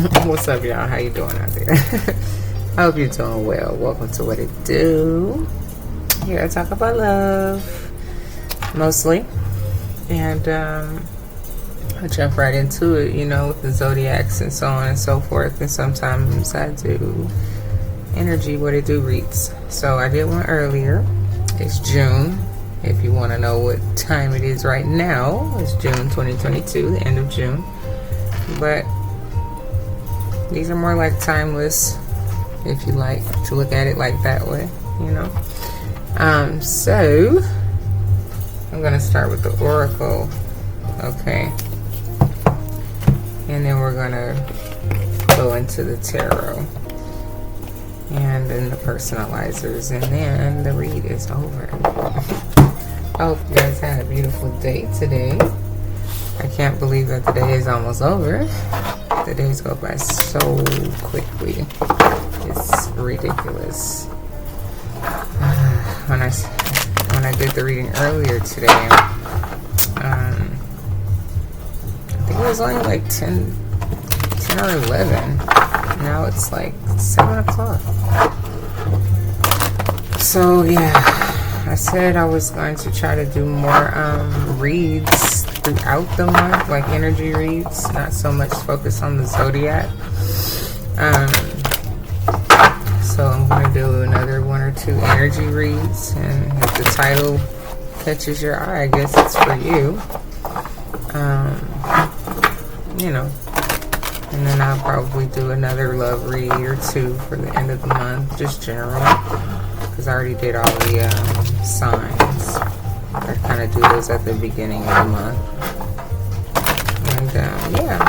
What's up, y'all? How you doing out there? I hope you're doing well. Welcome to What It Do. Here I talk about love, mostly. And I jump right into it, with the zodiacs and so on and so forth. And sometimes I do energy What It Do reads. So I did one earlier. It's June. If you want to know what time it is right now, it's June 2022, the end of June. But these are more like timeless, if you like to look at it like that way, So I'm gonna start with the oracle, okay, and then we're gonna go into the tarot, and then the personalizers, and then the read is over. I hope you guys had a beautiful day today. I can't believe that the day is almost over. The days go by so quickly. It's ridiculous. When I did the reading earlier today, I think it was only like 10 or 11. Now it's like 7 o'clock. So yeah, I said I was going to try to do more reads throughout the month, like energy reads, not so much focus on the zodiac. So I'm going to do another 1 or 2 energy reads, and if the title catches your eye, I guess it's for you. And then I'll probably do another love read or 2 for the end of the month, just general, because I already did all the signs. I kind of do those at the beginning of the month. And yeah,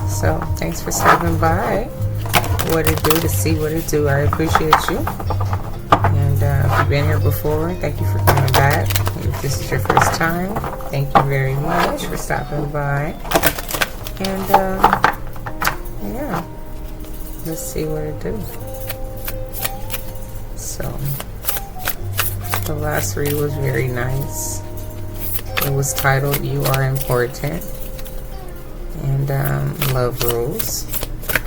so thanks for stopping by. What It Do to see What It Do. I appreciate you. And if you've been here before, thank you for coming back. If this is your first time, thank you very much for stopping by. And yeah, let's see what it do. So the last read was very nice. It was titled "You Are Important," and love rules,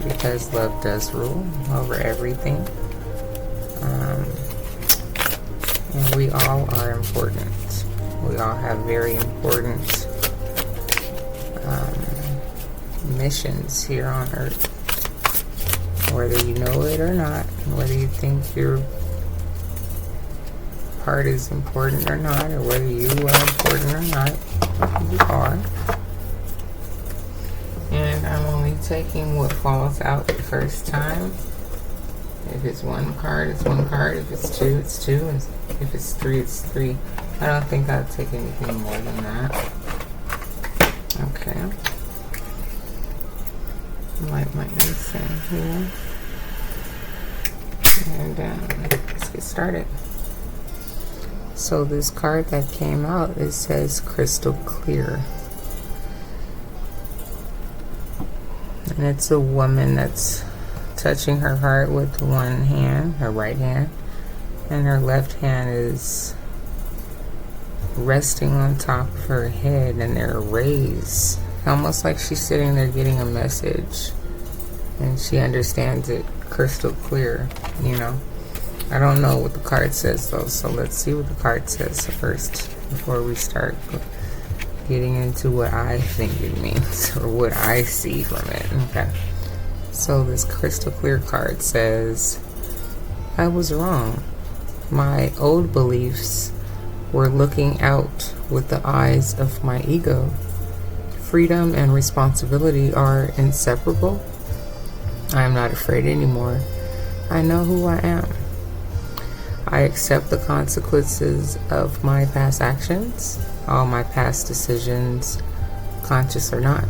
because love does rule over everything. And we all are important. We all have very important missions here on earth, whether you know it or not, whether you think your part is important or not, or whether you are important or not, you are. And I'm only taking what falls out the first time. If it's 1 card, it's 1 card. If it's 2, it's 2. And if it's 3, it's 3. I don't think I'll take anything more than that. Okay. Light my incense here. And let's get started. So this card that came out, it says crystal clear. And it's a woman that's touching her heart with one hand, her right hand, and her left hand is resting on top of her head, and they're raised, almost like she's sitting there getting a message, and she understands it crystal clear. I don't know what the card says though, so let's see what the card says first before we start getting into what I think it means or what I see from it. Okay. So this crystal clear card says, I was wrong. My old beliefs were looking out with the eyes of my ego. Freedom and responsibility are inseparable. I am not afraid anymore. I know who I am. I accept the consequences of my past actions. All my past decisions, conscious or not,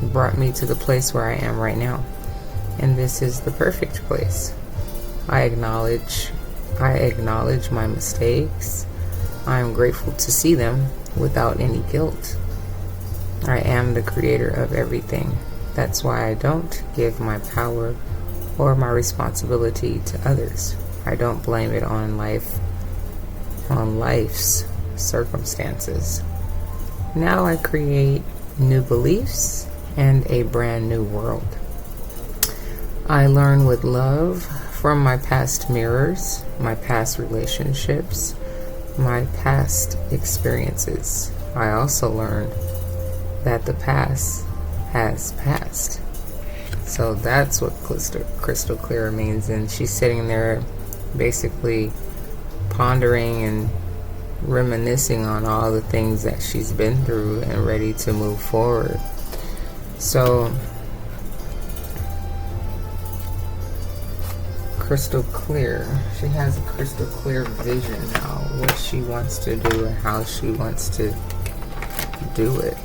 brought me to the place where I am right now. And this is the perfect place. I acknowledge my mistakes. I am grateful to see them without any guilt. I am the creator of everything. That's why I don't give my power or my responsibility to others. I don't blame it on life's circumstances. Now I create new beliefs and a brand new world. I learn with love from my past mirrors, my past relationships, my past experiences. I also learned that the past has passed. So that's what crystal clear means. And she's sitting there basically pondering and reminiscing on all the things that she's been through and ready to move forward. So crystal clear. She has a crystal clear vision now, what she wants to do and how she wants to do it.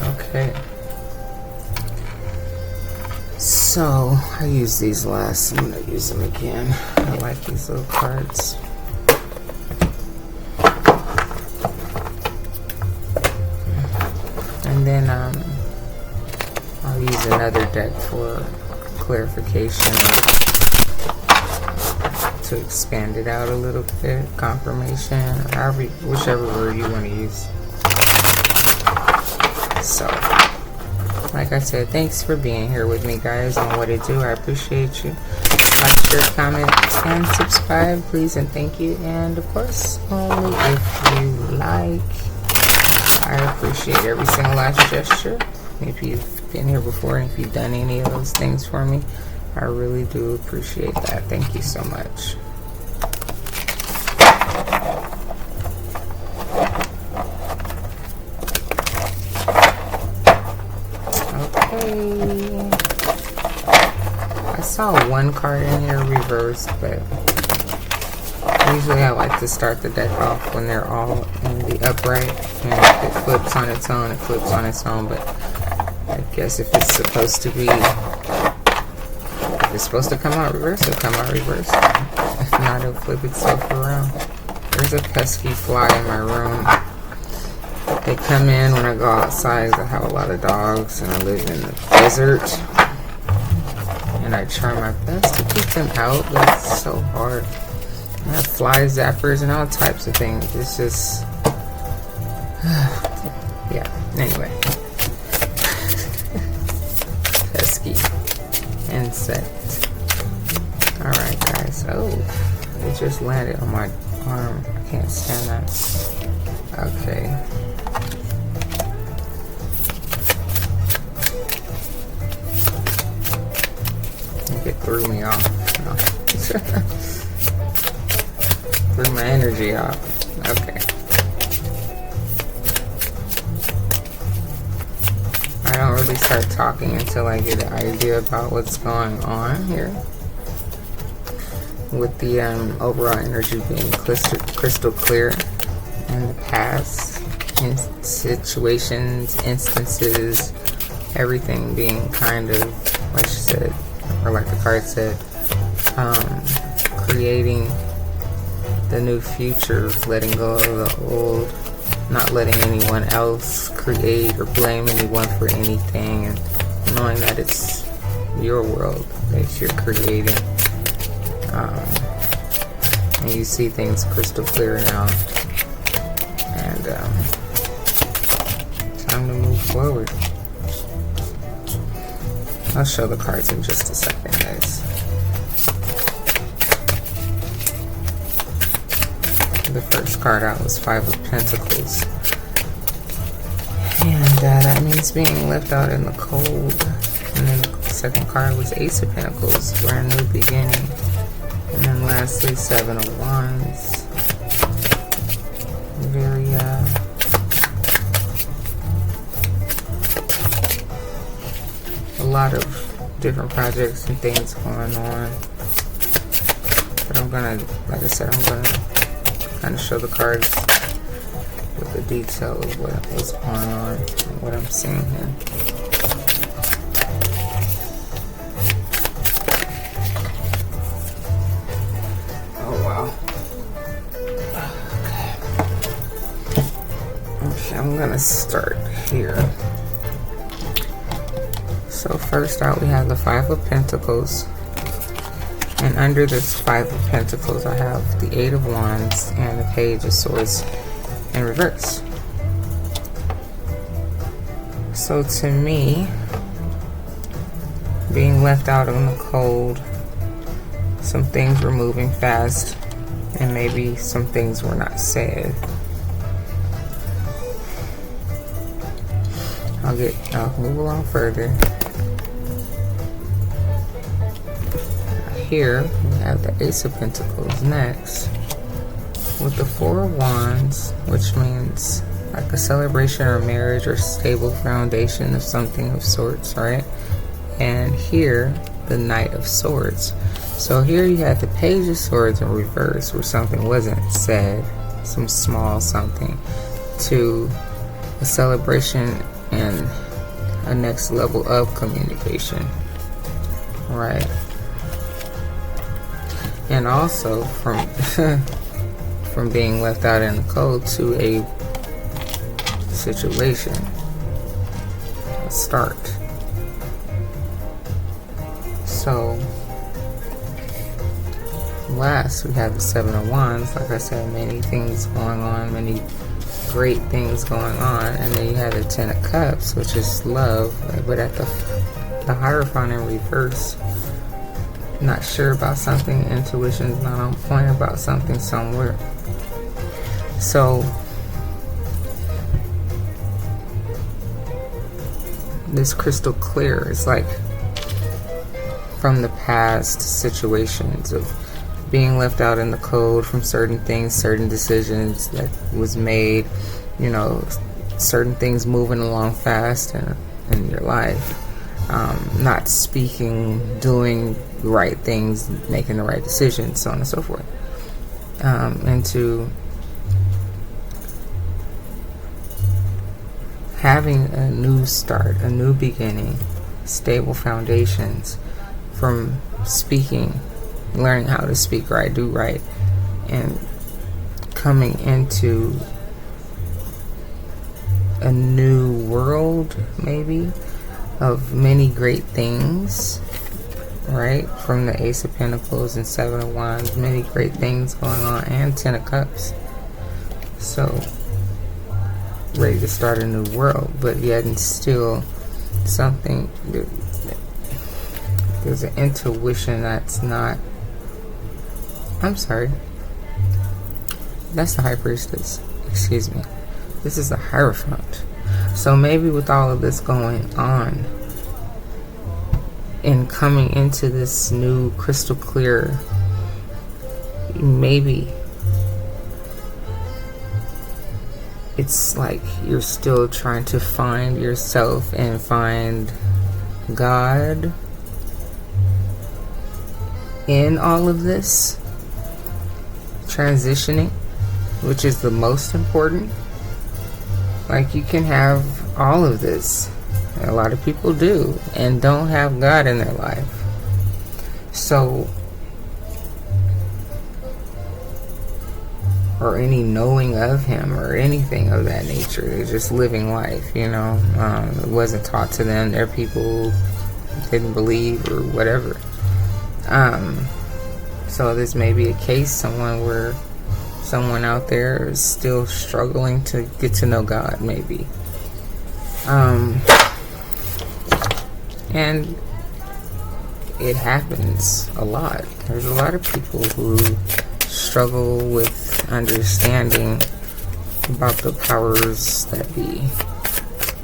Okay. So I use these last. I'm gonna use them again. I like these little cards. And then I'll use another deck for clarification to expand it out a little bit. Confirmation, however, whichever word you want to use. So, like I said, thanks for being here with me, guys, on What It Do. I appreciate you. Like, share, comment, and subscribe, please, and thank you. And of course, only if you like. I appreciate every single last gesture. If you've been here before and if you've done any of those things for me, I really do appreciate that. Thank you so much. Okay. I saw one card in here reversed, but usually I like to start the deck off when they're all in the upright, and if it flips on its own, it flips on its own. But I guess if it's supposed to be, if it's supposed to come out reversed, it'll come out reversed. If not, it'll flip itself around. There's a pesky fly in my room. They come in when I go outside. I have a lot of dogs and I live in the desert, and I try my best to keep them out, but it's so hard. I have fly zappers and all types of things. It's just yeah, anyway. Pesky insect. Alright, guys. Oh, it just landed on my arm. I can't stand that. Okay. It threw me off. No. Threw my energy off. Okay. I don't really start talking until I get an idea about what's going on here. With the overall energy being crystal clear in the past, in situations, instances, everything being kind of, like she said, or like the card said, creating the new future, letting go of the old, not letting anyone else create or blame anyone for anything, and knowing that it's your world that you're creating. And you see things crystal clear now, and time to move forward. I'll show the cards in just a second, guys. The first card out was Five of Pentacles, and that means being left out in the cold. And then the second card was Ace of Pentacles, brand new beginning. And then lastly, Seven of Wands. Very a lot of different projects and things going on. But I'm gonna, like I said, I'm gonna kind of show the cards with the detail of what's going on and what I'm seeing here. Oh wow. Okay, I'm gonna start here. So first out we have the Five of Pentacles. And under this Five of Pentacles, I have the Eight of Wands and the Page of Swords in reverse. So to me, being left out in the cold, some things were moving fast, and maybe some things were not said. I'll move along further. Here we have the Ace of Pentacles next, with the Four of Wands, which means like a celebration or marriage or stable foundation of something of sorts, right? And here, the Knight of Swords. So here you had the Page of Swords in reverse, where something wasn't said, some small something, to a celebration and a next level of communication, right? And also from from being left out in the cold to a situation, a start. So last we have the Seven of Wands. Like I said, many things going on, many great things going on. And then you have the Ten of Cups, which is love, but at the Hierophant in reverse. Not sure about something, intuition's not on point about something somewhere. So this crystal clear is like from the past situations of being left out in the cold from certain things, certain decisions that was made, you know, certain things moving along fast in your life, not speaking, doing the right things, making the right decisions, so on and so forth, into having a new start, a new beginning, stable foundations, from speaking, learning how to speak right, do right, and coming into a new world, maybe, of many great things, right? From the Ace of Pentacles and Seven of Wands, many great things going on, and Ten of Cups. So, ready to start a new world, but yet and still something, there's an intuition that's not, I'm sorry, that's the High Priestess, excuse me. This is the Hierophant. So maybe with all of this going on and coming into this new crystal clear, maybe it's like you're still trying to find yourself and find God in all of this transitioning, which is the most important. Like, you can have all of this, a lot of people do, and don't have God in their life. So, or any knowing of Him or anything of that nature. They're just living life, you know. It wasn't taught to them. They're people who didn't believe or whatever. So this may be a case, someone out there is still struggling to get to know God, maybe. And it happens a lot. There's a lot of people who struggle with understanding about the powers that be,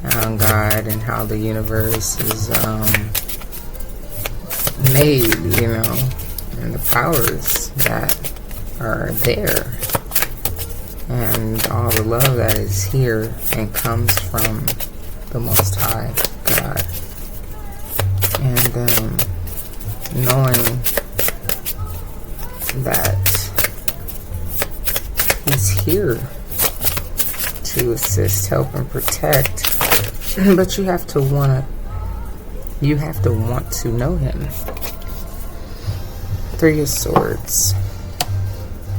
God, and how the universe is made, you know, and the powers that are there, and all the love that is here and comes from the Most High God, and knowing that He's here to assist, help, and protect, but you have to want to know Him. Three of Swords.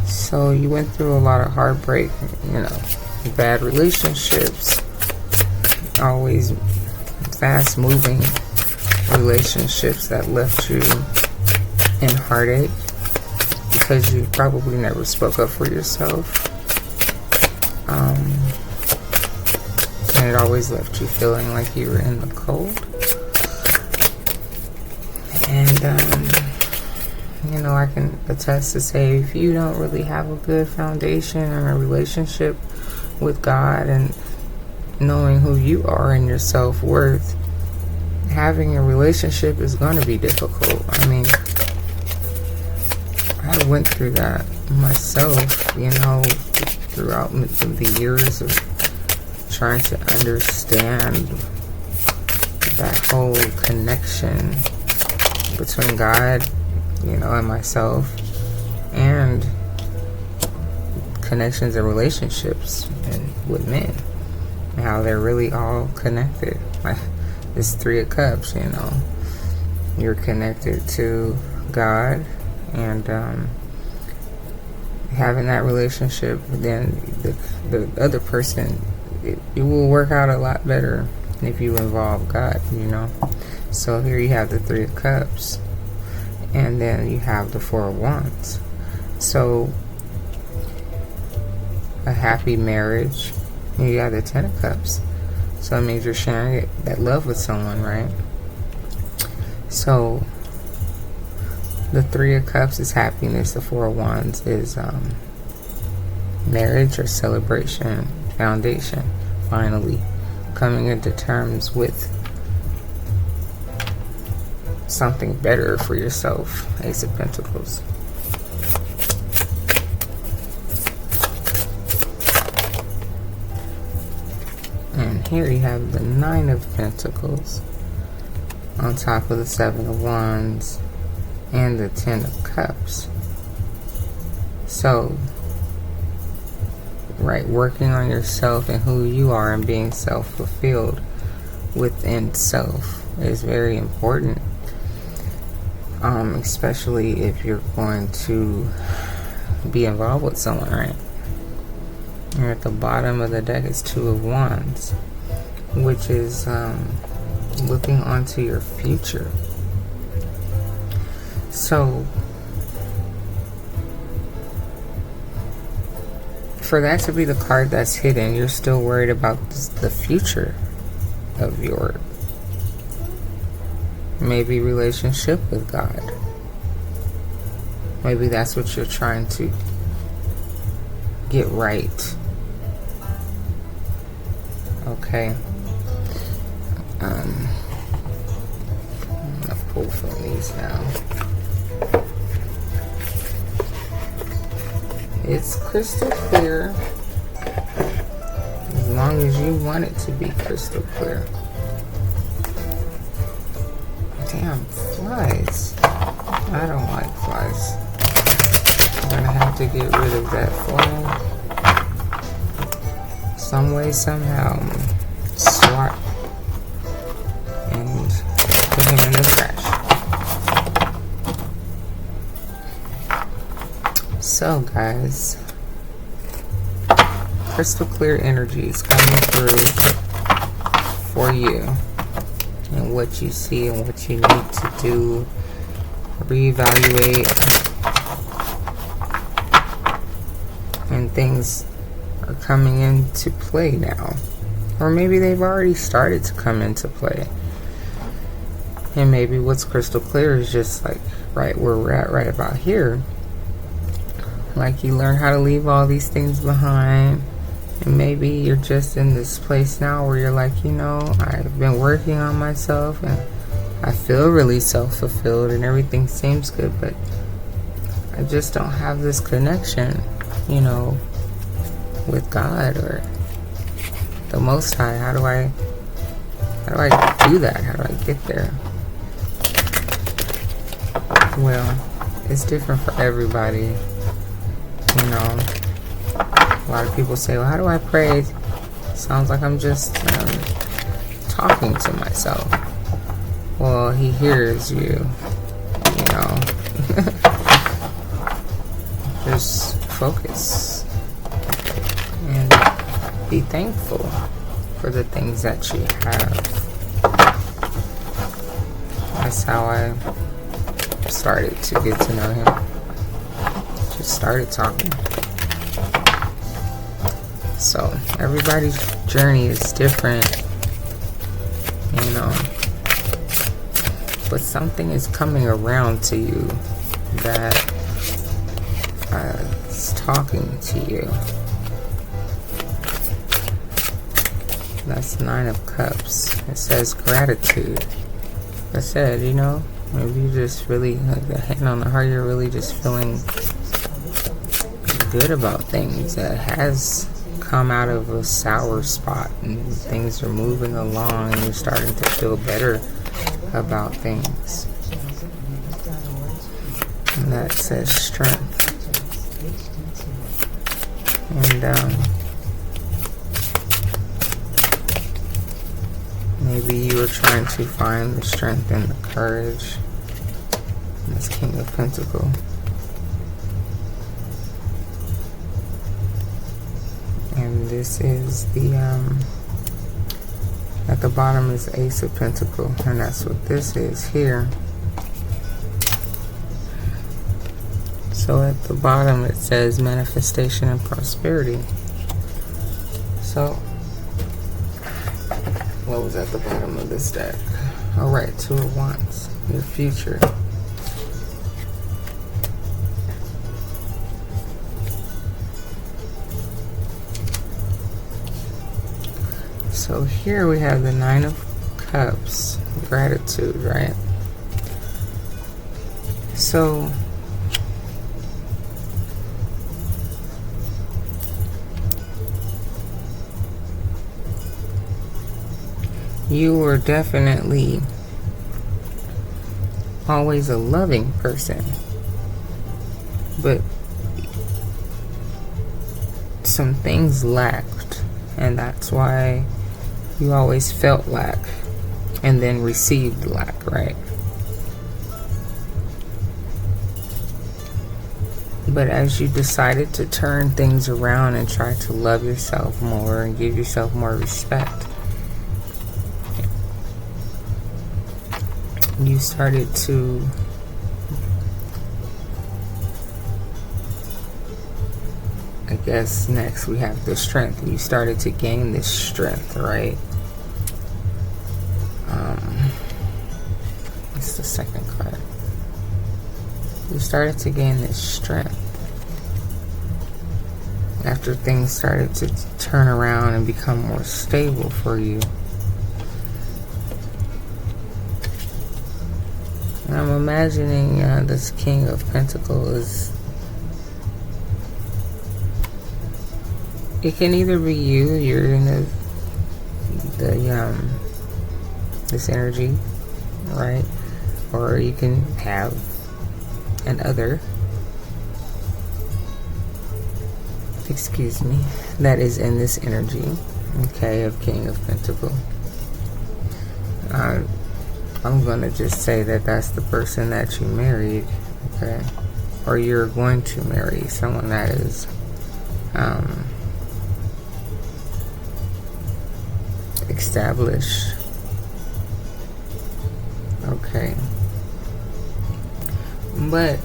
So you went through a lot of heartbreak, you know, bad relationships, always fast moving relationships that left you in heartache because you probably never spoke up for yourself. it always left you feeling like you were in the cold. And you know, I can attest to say, if you don't really have a good foundation or a relationship with God and knowing who you are and your self-worth, having a relationship is going to be difficult. I mean, I went through that myself, you know, throughout the years of trying to understand that whole connection between God, you know, and myself, and connections and relationships and with men, and how they're really all connected. Like this Three of Cups, you know, you're connected to God, and having that relationship, then the other person, it will work out a lot better if you involve God, you know. So here you have the Three of Cups, and then you have the Four of Wands. So a happy marriage, and you have the Ten of Cups. So it means you're sharing that love with someone, right? So the Three of Cups is happiness. The Four of Wands is marriage or celebration, foundation, finally coming into terms with something better for yourself. Ace of Pentacles. And here you have the Nine of Pentacles on top of the Seven of Wands and the Ten of Cups. So, right, working on yourself and who you are and being self-fulfilled within self is very important. Especially if you're going to be involved with someone, right? And at the bottom of the deck is Two of Wands, which is looking onto your future. So for that to be the card that's hidden, you're still worried about the future of your maybe relationship with God. Maybe that's what you're trying to get right. Okay. I'm gonna pull from these now. It's crystal clear, as long as you want it to be crystal clear. Damn, flies. I don't like flies. I'm gonna have to get rid of that fly. Some way, somehow, swat and put him in the trash. So, guys, crystal clear energy is coming through for you. And what you see and what you need to do, reevaluate, and things are coming into play now, or maybe they've already started to come into play. And maybe what's crystal clear is just like right where we're at right about here. Like you learn how to leave all these things behind. And maybe you're just in this place now where you're like, you know, I've been working on myself and I feel really self-fulfilled and everything seems good, but I just don't have this connection, you know, with God or the Most High. How do I do that? How do I get there? Well, it's different for everybody, you know. A lot of people say, well, how do I pray? Sounds like I'm just talking to myself. Well, he hears you, you know. Just focus and be thankful for the things that you have. That's how I started to get to know him. Just started talking. So everybody's journey is different, you know, but something is coming around to you that is talking to you. That's 9 of Cups. It says gratitude. I said, you know, maybe you just really, like the hand on the heart, you're really just feeling good about things that has come out of a sour spot, and things are moving along and you're starting to feel better about things. And that says strength. And maybe you were trying to find the strength and the courage. And that's King of Pentacles. And this is the, at the bottom is Ace of Pentacles. And that's what this is here. So at the bottom it says manifestation and prosperity. So what was at the bottom of this deck? Alright, 2 of Wands. Your future. So here we have the 9 of Cups. Gratitude, right? So you were definitely always a loving person, but some things lacked, and that's why you always felt lack and then received lack, right? But as you decided to turn things around and try to love yourself more and give yourself more respect, you started to I guess next we have the strength. You started to gain this strength, right? It's the second card. You started to gain this strength after things started to turn around and become more stable for you. And I'm imagining this King of Pentacles is, it can either be you're in this energy, right? Or you can have an other, excuse me, that is in this energy, okay, of King of Pentacles. I'm going to just say that that's the person that you married, okay? Or you're going to marry someone that is established, okay? But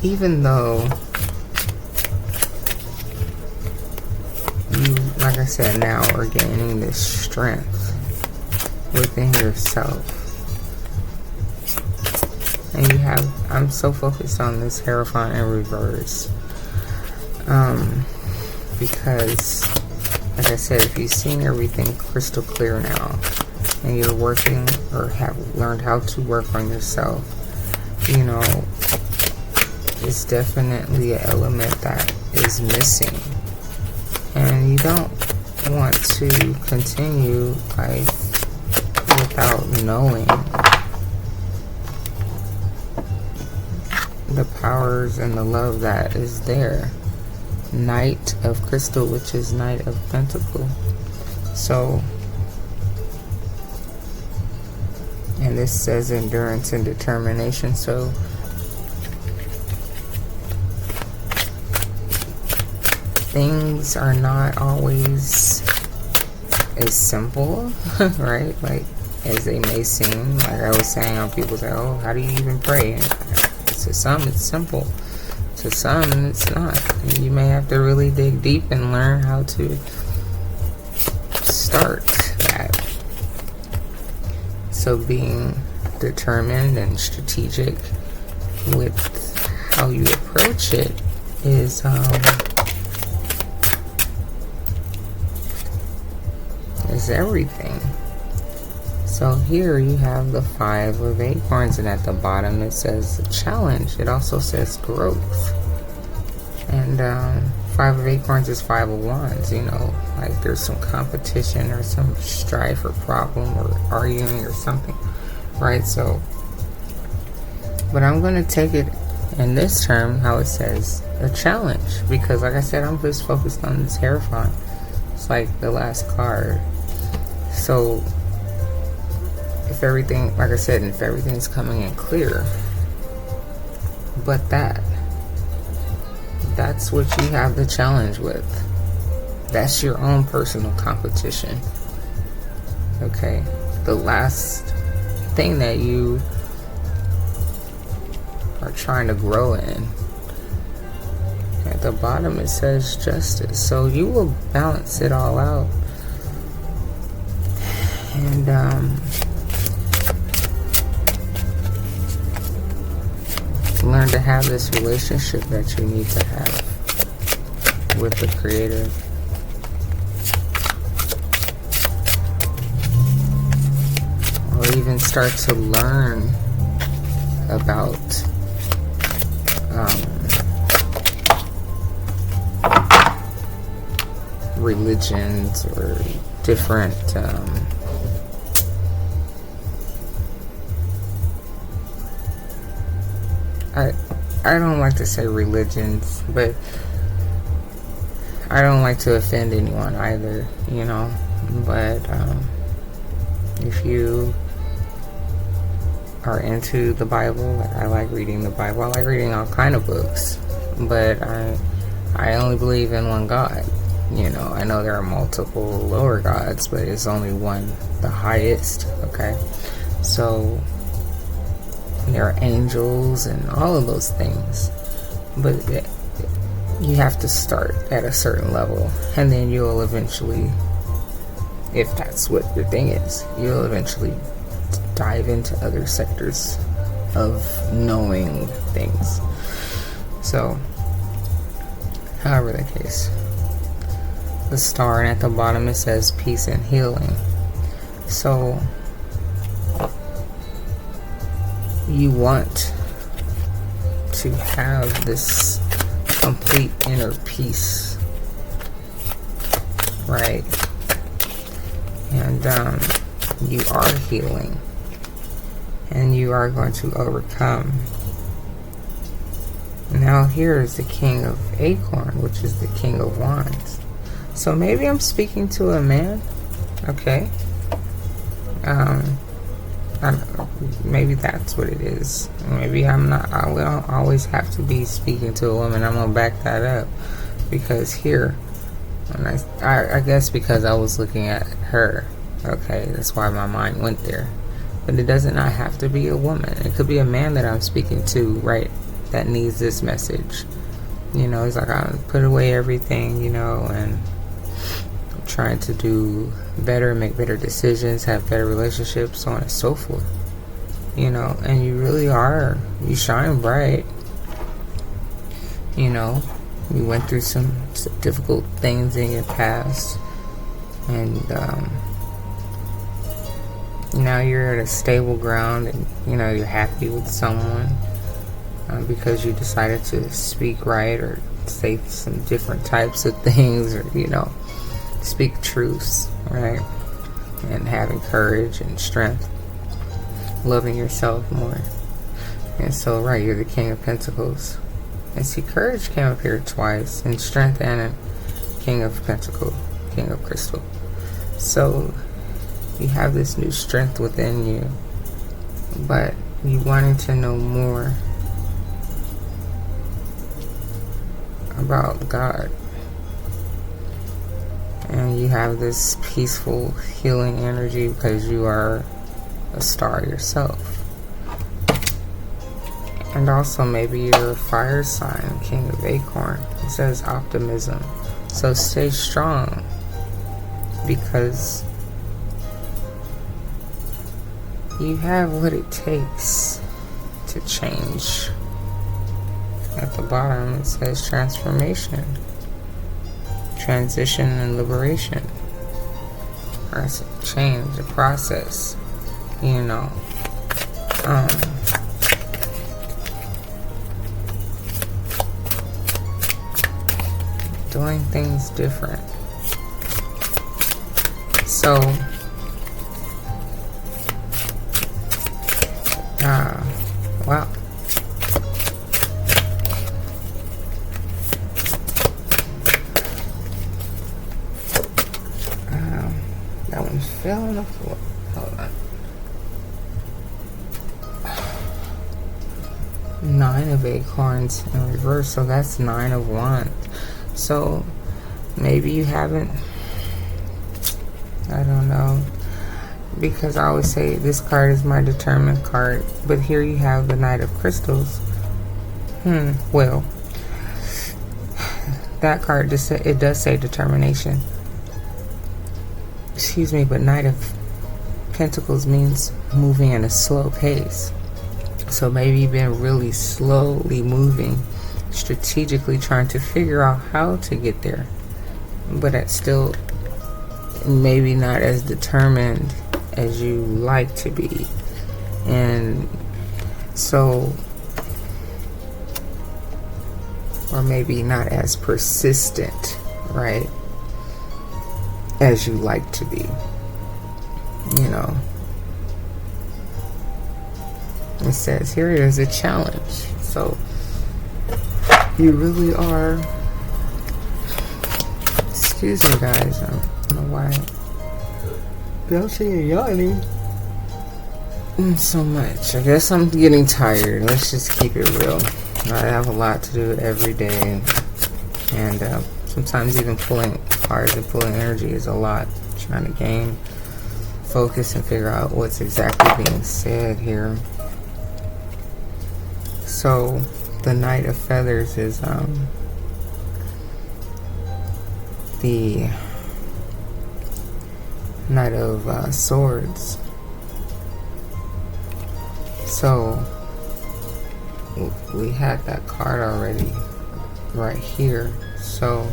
even though you, like I said, now are gaining this strength within yourself, and you have, I'm so focused on this Hierophant in reverse, because like I said, if you've seen everything crystal clear now and you're working or have learned how to work on yourself, you know, it's definitely an element that is missing, and you don't want to continue life without knowing the powers and the love that is there. Knight of Crystal, which is Knight of Pentacles. So, and this says endurance and determination. So things are not always as simple, right? Like as they may seem. Like I was saying, people say, oh, how do you even pray? And to some it's simple, to some it's not. And you may have to really dig deep and learn how to start that. So being determined and strategic with how you approach it is everything. So here you have the 5 of acorns, and at the bottom it says challenge. It also says growth. And 5 of acorns is 5 of wands, you know, like there's some competition or some strife or problem or arguing or something, right? So, but I'm going to take it in this term, how it says a challenge, because like I said, I'm just focused on this Hierophant. It's like the last card. So if everything, like I said, if everything's coming in clear, but that's what you have the challenge with. That's your own personal competition. Okay, the last thing that you are trying to grow in. At the bottom it says justice. So you will balance it all out. And learn to have this relationship that you need to have with the Creator. Or even start to learn about religions or different I don't like to say religions, but I don't like to offend anyone either, you know. But if you are into the Bible, like I like reading the Bible. I like reading all kind of books, but I only believe in one God. You know, I know there are multiple lower gods, but it's only one, the highest. Okay, so there are angels and all of those things, but you have to start at a certain level, and then you'll eventually, if that's what your thing is, you'll eventually dive into other sectors of knowing things. So, however the case, the star, and at the bottom it says peace and healing. So you want to have this complete inner peace, right? And you are healing, and you are going to overcome. Now here is the King of Acorn, which is the King of Wands. So maybe I'm speaking to a man, okay? I don't know, maybe that's what it is. Maybe I'm not. I don't always have to be speaking to a woman. I'm gonna back that up, because here, and I guess because I was looking at her, okay, that's why my mind went there. But it doesn't not have to be a woman. It could be a man that I'm speaking to, right? That needs this message. You know, it's like I put away everything, you know, and I'm trying to do better, make better decisions, have better relationships, so on and so forth. You know, and you really are. You shine bright. You know, you went through some difficult things in your past, and now you're at a stable ground, and you know you're happy with someone because you decided to speak right, or say some different types of things, or you know, speak truths, right? And having courage and strength, loving yourself more. And so, right, you're the King of Pentacles. And see, courage came up here twice, and strength, and a King of Pentacles, King of Crystal. So you have this new strength within you, but you wanting to know more about God. And you have this peaceful, healing energy because you are a star yourself. And also maybe you're a fire sign, King of Acorn. It says optimism. So stay strong, because you have what it takes to change. At the bottom it says transformation, transition, and liberation. Or it's a change, a process, you know. Doing things different. So wow. That one fell on the floor. Hold on. 9 of Acorns in reverse, so that's 9 of Wands. So maybe you haven't, I don't know, because I always say this card is my determined card, but here you have the Knight of Crystals. Well, that card just it does say determination. Excuse me, but Knight of Pentacles means moving at a slow pace. So maybe you've been really slowly moving, strategically trying to figure out how to get there, but it's still maybe not as determined as you like to be. And so, or maybe not as persistent, right, as you like to be, you know. It says here is a challenge. So you really are, excuse me guys, I don't know why y'all see you yawning so much. I guess I'm getting tired. Let's just keep it real. I have a lot to do every day, and sometimes even pulling cards and pulling energy is a lot. Trying to gain focus and figure out what's exactly being said here. So the Knight of Feathers is the Knight of Swords. So we had that card already right here. So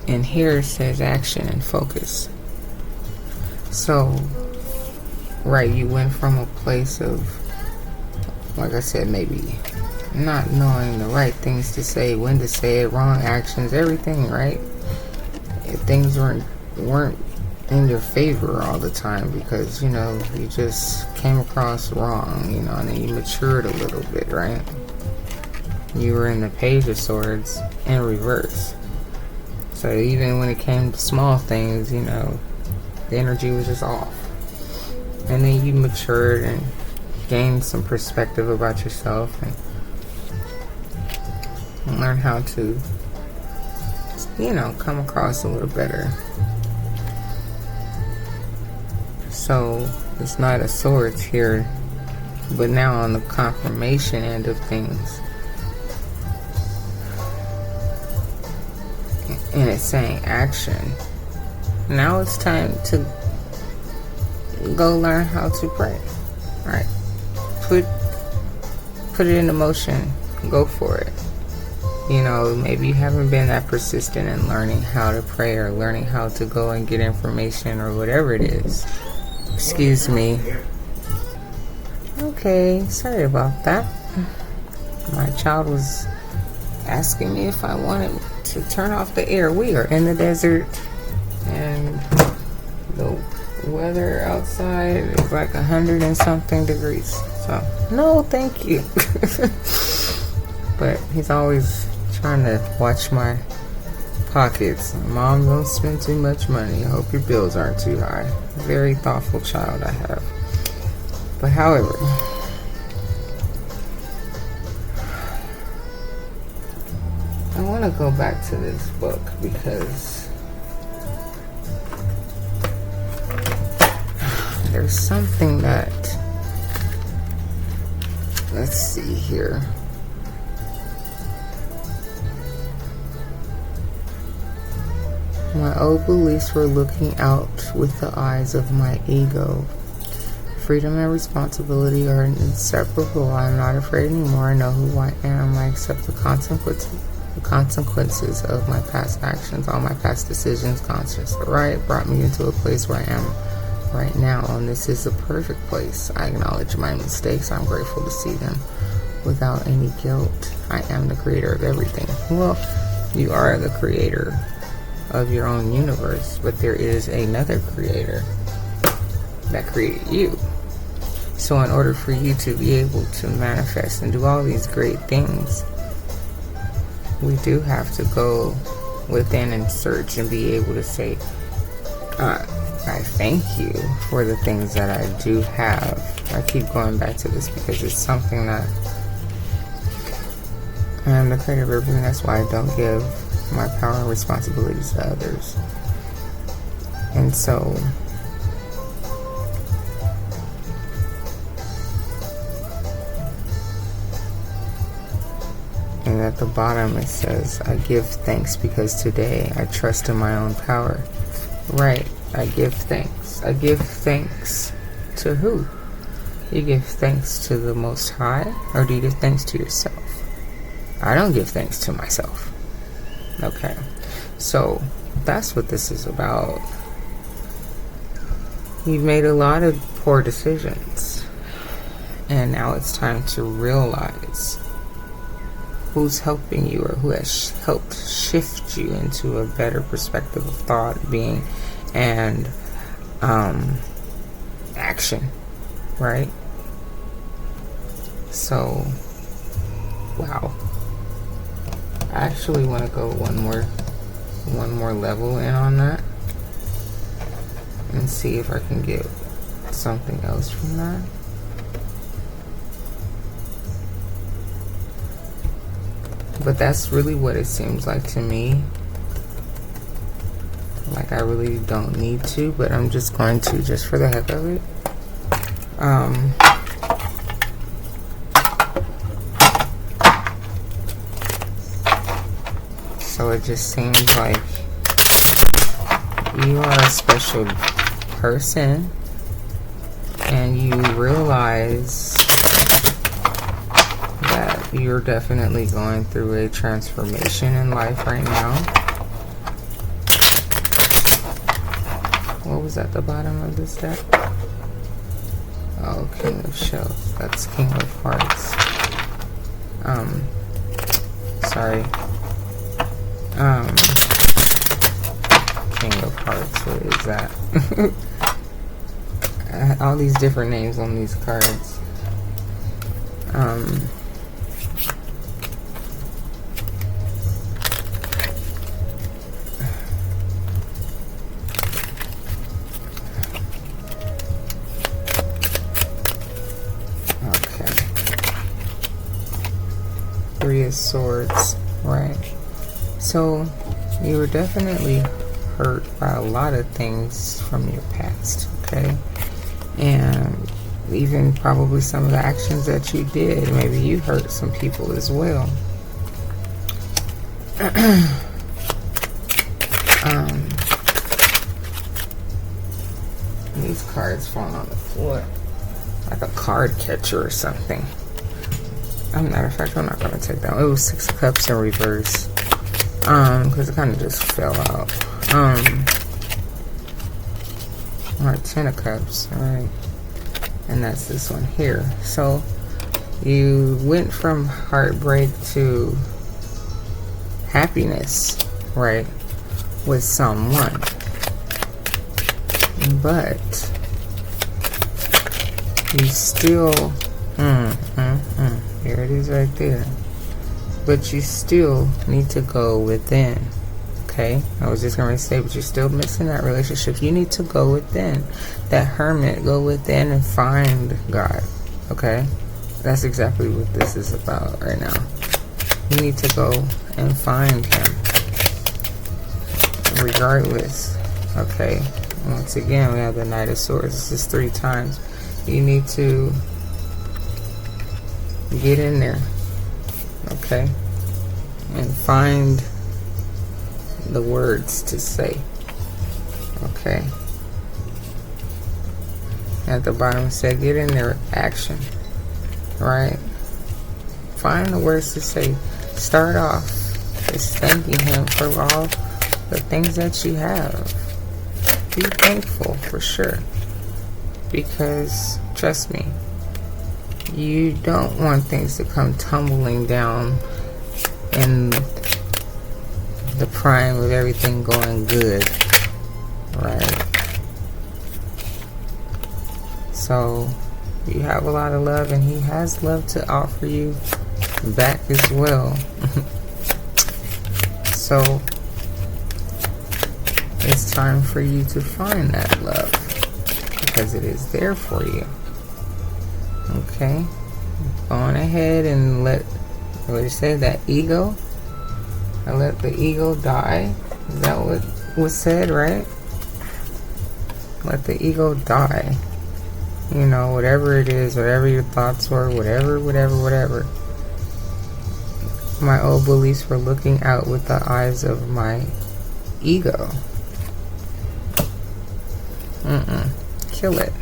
and here it says action and focus. So right, you went from a place of, like I said, maybe not knowing the right things to say, when to say it, wrong actions, everything, right? If things weren't in your favor all the time because, you know, you just came across wrong, you know, and then you matured a little bit, right? You were in the Page of Swords in reverse. So even when it came to small things, you know, the energy was just off. And then you matured and gained some perspective about yourself and learn how to, you know, come across a little better. So it's not a Swords here, but now on the confirmation end of things, and it's saying action. Now it's time to go learn how to pray. All right, put it into motion. Go for it. You know, maybe you haven't been that persistent in learning how to pray or learning how to go and get information or whatever it is. Excuse me. Okay, sorry about that. My child was asking me if I wanted to turn off the air. We are in the desert and the weather outside is like 100 and something degrees. So, no, thank you. But he's always trying to watch my pockets. Mom, don't spend too much money. I hope your bills aren't too high. Very thoughtful child I have. But however, I want to go back to this book because there's something that, let's see here. My old beliefs were looking out with the eyes of my ego. Freedom and responsibility are inseparable. I'm not afraid anymore. I know who I am. I accept the consequences of my past actions. All my past decisions, conscious or right, brought me into a place where I am right now, and this is a perfect place. I acknowledge my mistakes. I'm grateful to see them without any guilt. I am the creator of everything. Well, you are the creator of your own universe, but there is another creator that created you. So in order for you to be able to manifest and do all these great things, we do have to go within and search and be able to say, I thank you for the things that I do have. I keep going back to this because it's something that I am the creator of everything. That's why I don't give my power and responsibilities to others. And so and at the bottom it says, I give thanks because today I trust in my own power. Right, I give thanks. I give thanks to who? You give thanks to the Most High, or do you give thanks to yourself? I don't give thanks to myself. Okay, so that's what this is about. You've made a lot of poor decisions, and now it's time to realize who's helping you or who has helped shift you into a better perspective of thought, being, and action, right? So, wow. I actually want to go one more level in on that and see if I can get something else from that. But that's really what it seems like to me. Like I really don't need to, but I'm just going to, just for the heck of it. So it just seems like you are a special person, and you realize that you're definitely going through a transformation in life right now. What was at the bottom of this deck? Oh, King of Shells. That's King of Hearts. Sorry. King of Hearts. What is that? All these different names on these cards. Three of Swords, right? So you were definitely hurt by a lot of things from your past, okay? And even probably some of the actions that you did, maybe you hurt some people as well. These cards falling on the floor like a card catcher or something. Matter of fact, I'm not going to take that one. It was Six of Cups in reverse. Because it kind of just fell out. Alright, Ten of Cups. Alright. And that's this one here. So, you went from heartbreak to happiness, right? With someone. But, you still... Here it is right there. But you still need to go within. Okay? I was just going to say, but you're still missing that relationship. You need to go within. That hermit, go within and find God. Okay? That's exactly what this is about right now. You need to go and find him regardless. Okay, once again we have the Knight of Swords. This is 3 times. You need to get in there, okay, and find the words to say. Okay, at the bottom it said get in there, action, right? Find the words to say. Start off just thanking him for all the things that you have. Be thankful for sure, because trust me, you don't want things to come tumbling down in the prime of everything going good, right? So you have a lot of love, and he has love to offer you back as well. So it's time for you to find that love, because it is there for you. Okay, go on ahead and let, what did you say, that ego, I let the ego die. Is that what was said, right? Let the ego die. You know, whatever it is, whatever your thoughts were, whatever. My old beliefs were looking out with the eyes of my ego. Kill it.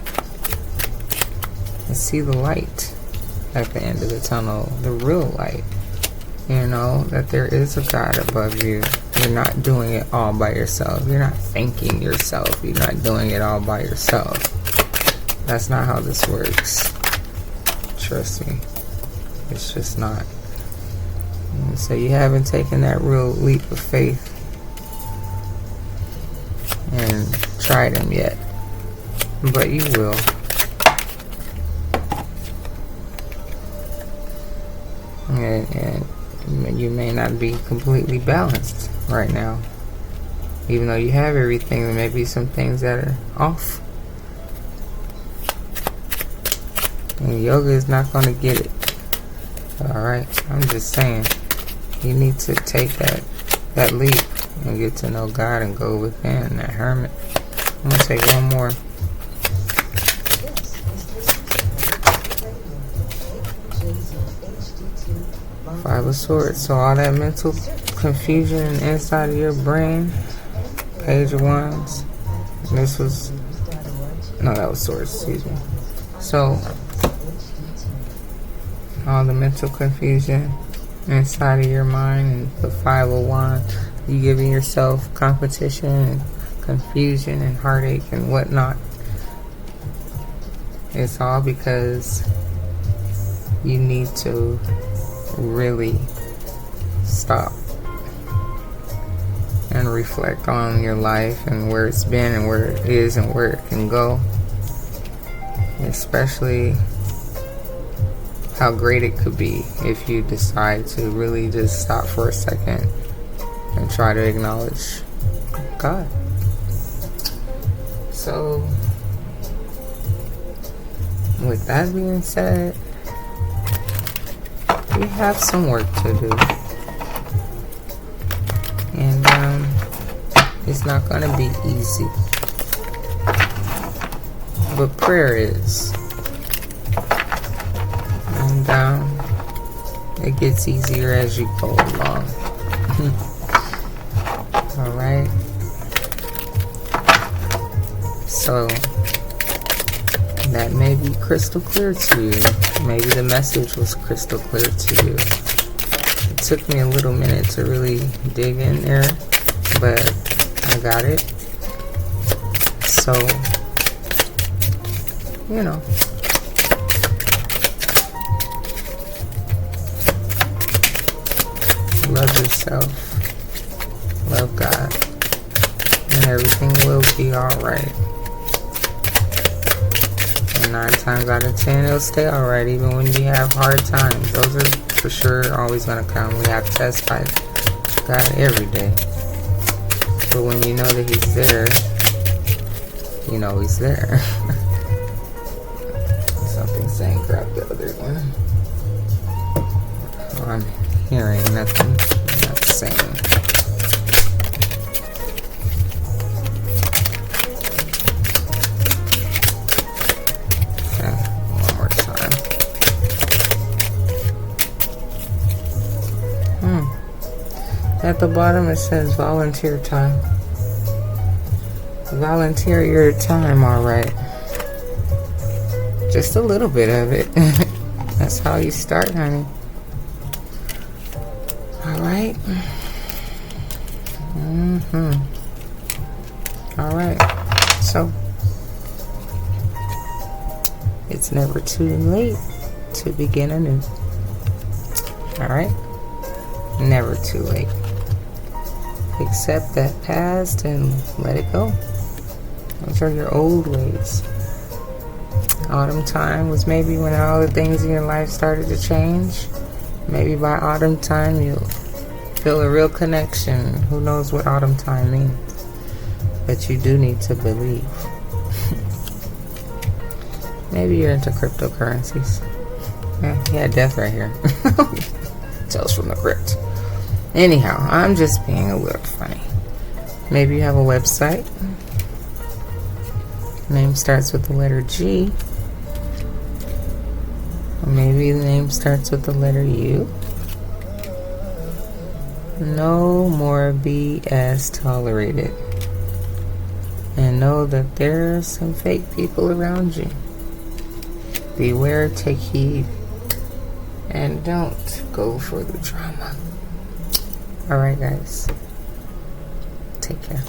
And see the light at the end of the tunnel, the real light. You know, that there is a God above you. You're not doing it all by yourself. You're not thanking yourself. You're not doing it all by yourself. That's not how this works. Trust me. It's just not. And so you haven't taken that real leap of faith and tried him yet. But you will. And you may not be completely balanced right now. Even though you have everything, there may be some things that are off. And yoga is not going to get it. Alright? I'm just saying. You need to take that leap and get to know God and go within, that hermit. I'm going to take one more. Five of Swords. So all that mental confusion inside of your brain. Page of Wands. And this was, no, that was Swords, excuse me. So all the mental confusion inside of your mind, and the 5 of Wands, you giving yourself competition and confusion and heartache and whatnot. It's all because you need to really stop and reflect on your life and where it's been and where it is and where it can go, especially how great it could be if you decide to really just stop for a second and try to acknowledge God. So with that being said, we have some work to do, and it's not going to be easy, but prayer is, and it gets easier as you go along. Alright, so that may be crystal clear to you. Maybe the message was crystal clear to you. It took me a little minute to really dig in there, but I got it. So, you know, love yourself, love God, and everything will be alright. 9 times out of 10 it'll stay alright, even when you have hard times. Those are for sure always going to come. We have tests by God every day, but when you know that He's there, you know He's there. Something saying grab the other one. I'm hearing nothing. same. Okay, one more time. At the bottom it says volunteer time. Volunteer your time, alright. Just a little bit of it. That's how you start, honey. Alright. Alright. So, it's never too late to begin anew. Alright? Never too late. Accept that past and let it go. Those are your old ways. Autumn time was maybe when all the things in your life started to change. Maybe by autumn time you'll feel a real connection. Who knows what autumn time means? But you do need to believe. Maybe you're into cryptocurrencies. Yeah, death right here. Tales from the crypt. Anyhow, I'm just being a little funny. Maybe you have a website. Name starts with the letter G. Or maybe the name starts with the letter U. No more BS tolerated. And know that there are some fake people around you. Beware, take heed, and don't go for the drama. Alright guys, take care.